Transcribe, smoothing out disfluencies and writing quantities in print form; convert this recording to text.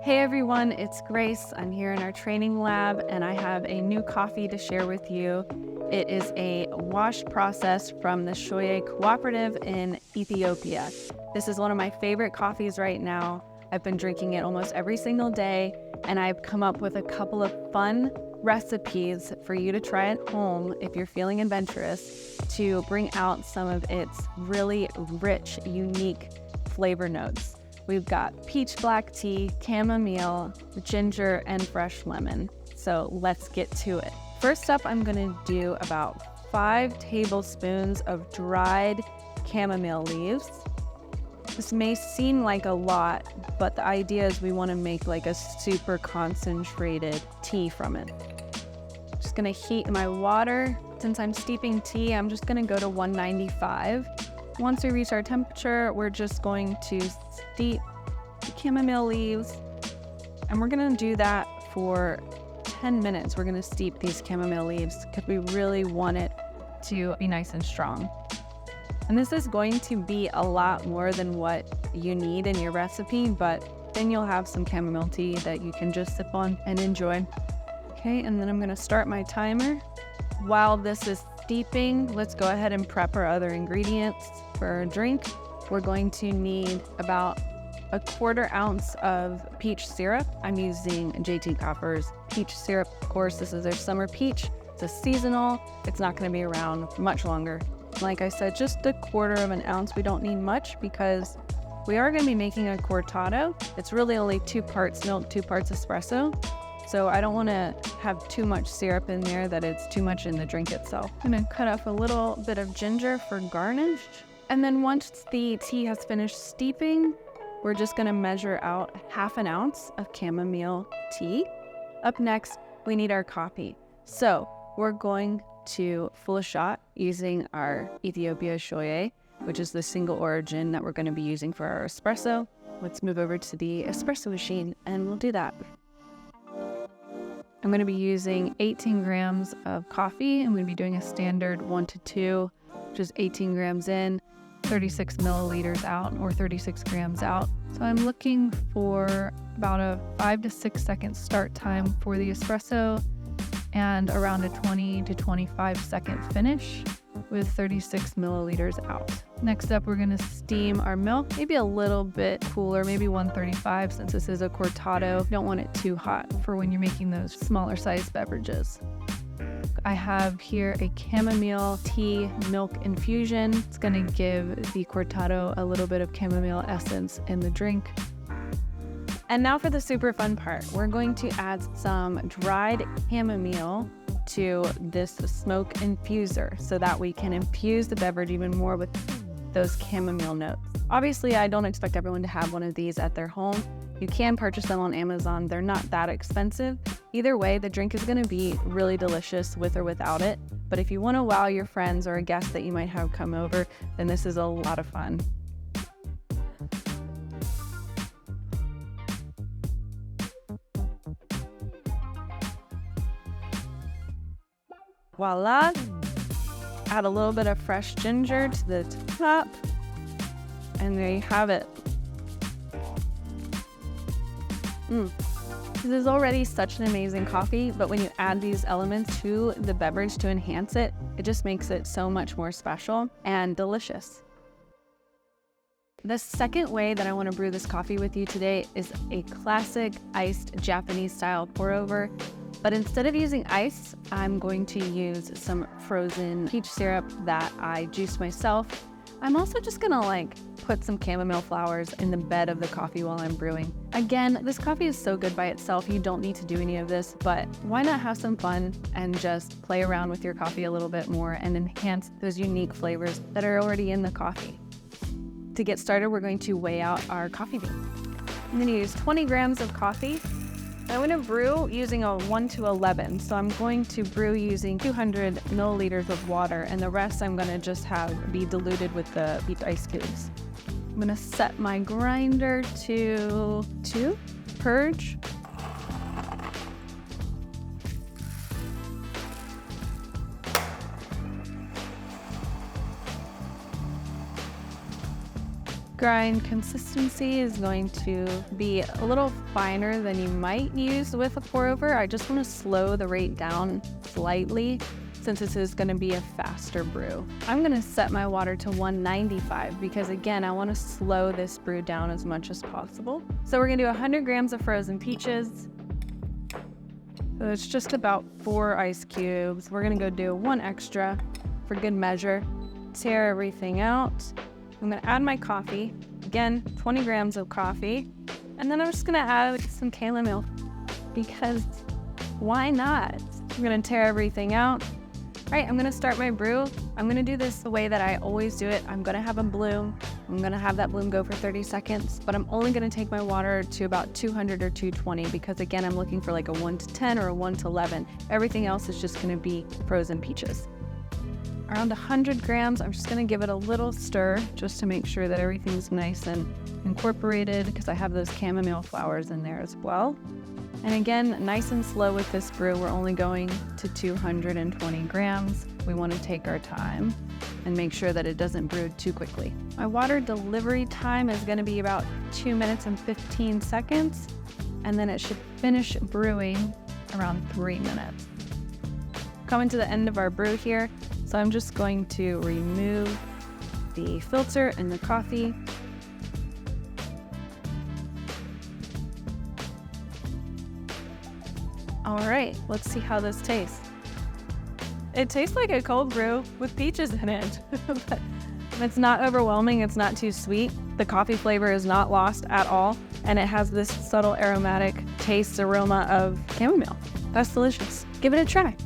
Hey everyone, it's Grace. I'm here in our training lab and I have a new coffee to share with you. It is a wash process from the Shoye Cooperative in Ethiopia. This is one of my favorite coffees right now. I've been drinking it almost every single day and I've come up with a couple of fun recipes for you to try at home if you're feeling adventurous to bring out some of its really rich, unique flavor notes. We've got peach black tea, chamomile, ginger, and fresh lemon. So let's get to it. First up, I'm gonna do about 5 tablespoons of dried chamomile leaves. This may seem like a lot, but the idea is we wanna make like a super concentrated tea from it. Just gonna heat my water. Since I'm steeping tea, I'm just gonna go to 195. Once we reach our temperature, we're just going to steep the chamomile leaves, and we're gonna do that for 10 minutes. We're gonna steep these chamomile leaves because we really want it to be nice and strong. And this is going to be a lot more than what you need in your recipe, but then you'll have some chamomile tea that you can just sip on and enjoy. Okay, and then I'm gonna start my timer. While this is steeping, let's go ahead and prep our other ingredients for our drink. We're going to need about 1/4 ounce of peach syrup. I'm using JT Copper's peach syrup. Of course, this is their summer peach. It's a seasonal. It's not going to be around much longer. Like I said, just 1/4 ounce. We don't need much because we are going to be making a cortado. It's really only 2 parts milk, 2 parts espresso. So I don't want to have too much syrup in there that it's too much in the drink itself. I'm going to cut up a little bit of ginger for garnish. And then once the tea has finished steeping, we're just going to measure out 1/2 ounce of chamomile tea. Up next, we need our coffee. So we're going to full a shot using our Ethiopia Shoye, which is the single origin that we're going to be using for our espresso. Let's move over to the espresso machine and we'll do that. I'm going to be using 18 grams of coffee. I'm going to be doing a standard 1 to 2, which is 18 grams in, 36 milliliters out, or 36 grams out. So I'm looking for about a 5 to 6 second start time for the espresso and around a 20 to 25 second finish with 36 milliliters out. Next up, we're gonna steam our milk, maybe a little bit cooler, maybe 135 since this is a cortado. Don't want it too hot for when you're making those smaller sized beverages. I have here a chamomile tea milk infusion. It's gonna give the cortado a little bit of chamomile essence in the drink. And now for the super fun part. We're going to add some dried chamomile to this smoke infuser so that we can infuse the beverage even more with those chamomile notes. Obviously, I don't expect everyone to have one of these at their home. You can purchase them on Amazon. They're not that expensive. Either way, the drink is going to be really delicious with or without it. But if you want to wow your friends or a guest that you might have come over, then this is a lot of fun. Voila! Add a little bit of fresh ginger to the top, and there you have it. This is already such an amazing coffee, but when you add these elements to the beverage to enhance it, it just makes it so much more special and delicious. The second way that I want to brew this coffee with you today is a classic iced Japanese style pour over. But instead of using ice, I'm going to use some frozen peach syrup that I juiced myself. I'm also just gonna put some chamomile flowers in the bed of the coffee while I'm brewing. Again, this coffee is so good by itself, you don't need to do any of this, but why not have some fun and just play around with your coffee a little bit more and enhance those unique flavors that are already in the coffee. To get started, we're going to weigh out our coffee beans. I'm gonna use 20 grams of coffee. I'm going to brew using a 1 to 11, so I'm going to brew using 200 milliliters of water, and the rest I'm going to just have be diluted with the beat ice cubes. I'm going to set my grinder to 2, purge. grind consistency is going to be a little finer than you might use with a pour over. I just want to slow the rate down slightly since this is going to be a faster brew. I'm going to set my water to 195 because again, I want to slow this brew down as much as possible. So we're going to do 100 grams of frozen peaches. So it's just about 4 ice cubes. We're going to go do 1 extra for good measure. Tear everything out. I'm going to add my coffee. Again, 20 grams of coffee. And then I'm just going to add some chamomile because why not? I'm going to tear everything out. All right, I'm going to start my brew. I'm going to do this the way that I always do it. I'm going to have a bloom. I'm going to have that bloom go for 30 seconds, but I'm only going to take my water to about 200 or 220 because again, I'm looking for like a 1 to 10 or a 1 to 11. Everything else is just going to be frozen peaches. Around 100 grams, I'm just going to give it a little stir just to make sure that everything's nice and incorporated because I have those chamomile flowers in there as well. And again, nice and slow with this brew. We're only going to 220 grams. We want to take our time and make sure that it doesn't brew too quickly. My water delivery time is going to be about 2 minutes and 15 seconds, and then it should finish brewing around 3 minutes. Coming to the end of our brew here, so I'm just going to remove the filter and the coffee. All right, let's see how this tastes. It tastes like a cold brew with peaches in it. But it's not overwhelming, it's not too sweet. The coffee flavor is not lost at all, and it has this subtle aromatic taste aroma of chamomile. That's delicious. Give it a try.